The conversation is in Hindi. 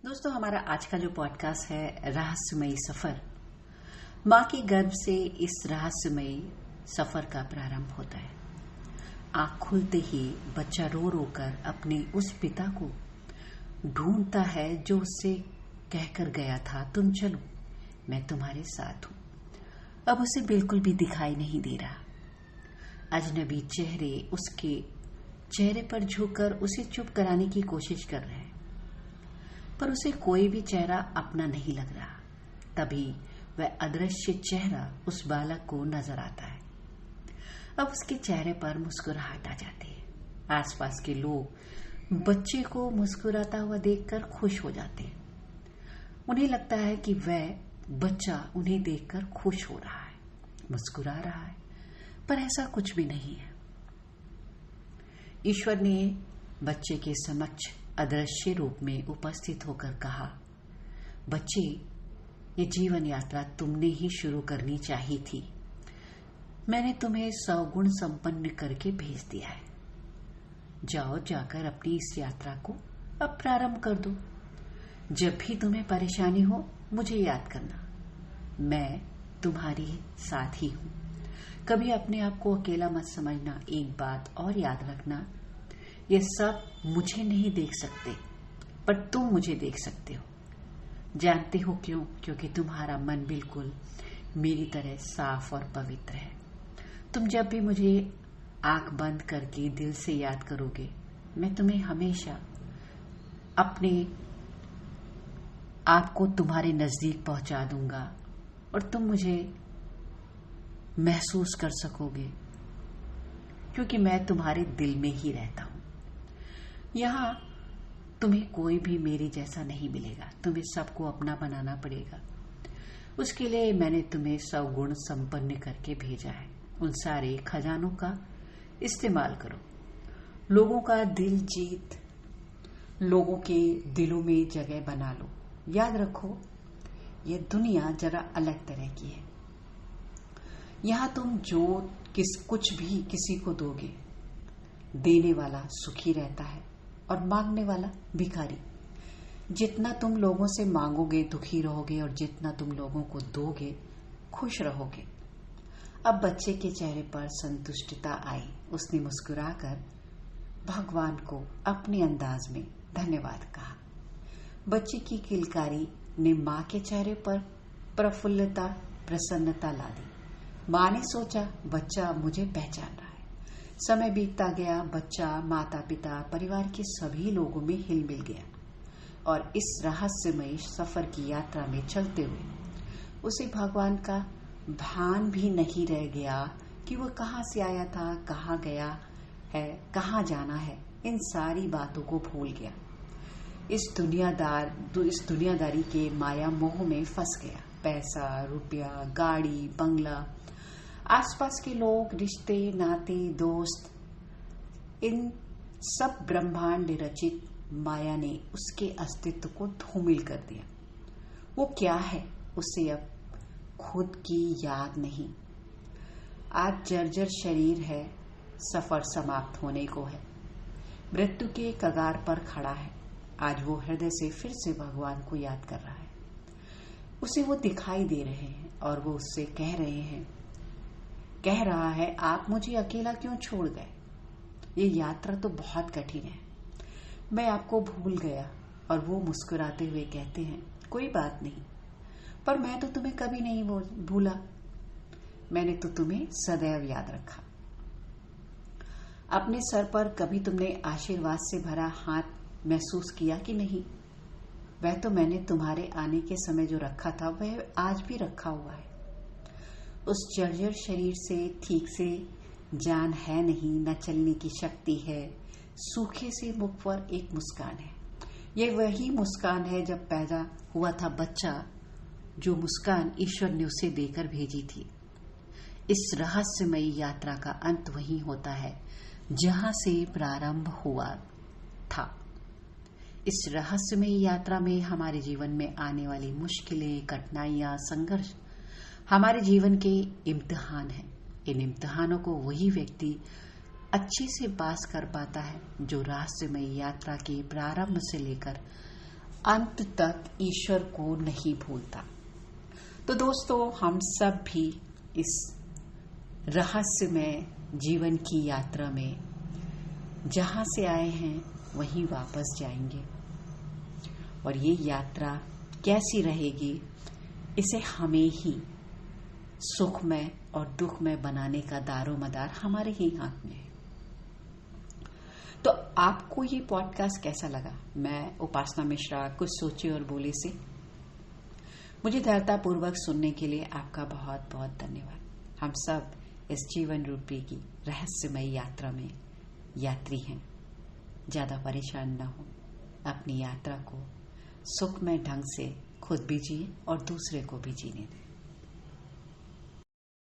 दोस्तों, हमारा आज का जो पॉडकास्ट है रहस्यमयी सफर। माँ के गर्भ से इस रहस्यमयी सफर का प्रारंभ होता है। आँख खुलते ही बच्चा रो रो कर अपने उस पिता को ढूंढता है जो उससे कहकर गया था, तुम चलो, मैं तुम्हारे साथ हूँ। अब उसे बिल्कुल भी दिखाई नहीं दे रहा। अजनबी चेहरे उसके चेहरे पर झुककर उसे चुप कराने की कोशिश कर रहे हैं, पर उसे कोई भी चेहरा अपना नहीं लग रहा। तभी वह अदृश्य चेहरा उस बालक को नजर आता है। अब उसके चेहरे पर मुस्कुराहट आ जाती है। आसपास के लोग बच्चे को मुस्कुराता हुआ देखकर खुश हो जाते हैं। उन्हें लगता है कि वह बच्चा उन्हें देखकर खुश हो रहा है, मुस्कुरा रहा है, पर ऐसा कुछ भी नहीं है। ईश्वर ने बच्चे के समक्ष अदृश्य रूप में उपस्थित होकर कहा, बच्चे, ये जीवन यात्रा तुमने ही शुरू करनी चाहिए थी। मैंने तुम्हें 100 गुण संपन्न करके भेज दिया है। जाओ, जाकर अपनी इस यात्रा को अब प्रारंभ कर दो। जब भी तुम्हें परेशानी हो, मुझे याद करना, मैं तुम्हारी साथ ही हूँ। कभी अपने आप को अकेला मत समझना। एक बात और याद रखना, ये सब मुझे नहीं देख सकते, पर तुम मुझे देख सकते हो। जानते हो क्यों? क्योंकि तुम्हारा मन बिल्कुल मेरी तरह साफ और पवित्र है। तुम जब भी मुझे आंख बंद करके दिल से याद करोगे, मैं तुम्हें हमेशा अपने आप को तुम्हारे नजदीक पहुंचा दूंगा और तुम मुझे महसूस कर सकोगे, क्योंकि मैं तुम्हारे दिल में ही रहता हूं। यहाँ तुम्हें कोई भी मेरे जैसा नहीं मिलेगा। तुम्हें सबको अपना बनाना पड़ेगा। उसके लिए मैंने तुम्हें 100 गुण संपन्न करके भेजा है। उन सारे खजानों का इस्तेमाल करो। लोगों का दिल जीत, लोगों के दिलों में जगह बना लो। याद रखो, ये दुनिया जरा अलग तरह की है। यहाँ तुम जो कुछ भी किसी को दोगे, देने वाला सुखी रहता है और मांगने वाला भिखारी। जितना तुम लोगों से मांगोगे दुखी रहोगे, और जितना तुम लोगों को दोगे खुश रहोगे। अब बच्चे के चेहरे पर संतुष्टता आई। उसने मुस्कुराकर भगवान को अपने अंदाज में धन्यवाद कहा। बच्चे की किलकारी ने माँ के चेहरे पर प्रफुल्लता, प्रसन्नता ला दी। माँ ने सोचा, बच्चा मुझे पहचान रहा है। समय बीतता गया। बच्चा माता पिता परिवार के सभी लोगों में हिल मिल गया, और इस रहस्यमय सफर की यात्रा में चलते हुए उसे भगवान का भान भी नहीं रह गया कि वह कहाँ से आया था, कहाँ गया है, कहाँ जाना है। इन सारी बातों को भूल गया। इस दुनियादारी के माया मोह में फंस गया। पैसा, रुपया, गाड़ी, बंगला, आसपास के लोग, रिश्ते, नाते, दोस्त, इन सब ब्रह्मांड रचित माया ने उसके अस्तित्व को धूमिल कर दिया। वो क्या है, उसे अब खुद की याद नहीं। आज जर्जर शरीर है, सफर समाप्त होने को है, मृत्यु के कगार पर खड़ा है। आज वो हृदय से फिर से भगवान को याद कर रहा है। उसे वो दिखाई दे रहे हैं और वो उससे कह रहा है, आप मुझे अकेला क्यों छोड़ गए? ये यात्रा तो बहुत कठिन है। मैं आपको भूल गया। और वो मुस्कुराते हुए कहते हैं, कोई बात नहीं, पर मैं तो तुम्हें कभी नहीं भूला। मैंने तो तुम्हें सदैव याद रखा। अपने सर पर कभी तुमने आशीर्वाद से भरा हाथ महसूस किया कि नहीं? वह तो मैंने तुम्हारे आने के समय जो रखा था, वह आज भी रखा हुआ है। उस जर्जर शरीर से ठीक से जान है नहीं, न चलने की शक्ति है। सूखे से मुख पर एक मुस्कान है। यह वही मुस्कान है जब पैदा हुआ था बच्चा, जो मुस्कान ईश्वर ने उसे देकर भेजी थी। इस रहस्यमयी यात्रा का अंत वहीं होता है जहां से प्रारंभ हुआ था। इस रहस्यमयी यात्रा में हमारे जीवन में आने वाली मुश्किलें, कठिनाइयां, संघर्ष हमारे जीवन के इम्तिहान हैं। इन इम्तिहानों को वही व्यक्ति अच्छे से पास कर पाता है जो रहस्यमयी यात्रा के प्रारंभ से लेकर अंत तक ईश्वर को नहीं भूलता। तो दोस्तों, हम सब भी इस रहस्यमय जीवन की यात्रा में जहां से आए हैं वहीं वापस जाएंगे, और ये यात्रा कैसी रहेगी इसे हमें ही सुखमय और दुखमय बनाने का दारोमदार हमारे ही हाथ में है। तो आपको ये पॉडकास्ट कैसा लगा? मैं उपासना मिश्रा कुछ सोचे और बोले से मुझे धैर्यतापूर्वक सुनने के लिए आपका बहुत बहुत धन्यवाद। हम सब इस जीवन रूपी की रहस्यमय यात्रा में यात्री हैं। ज्यादा परेशान न हो, अपनी यात्रा को सुखमय ढंग से खुद भी जिए और दूसरे को भी जीने दें।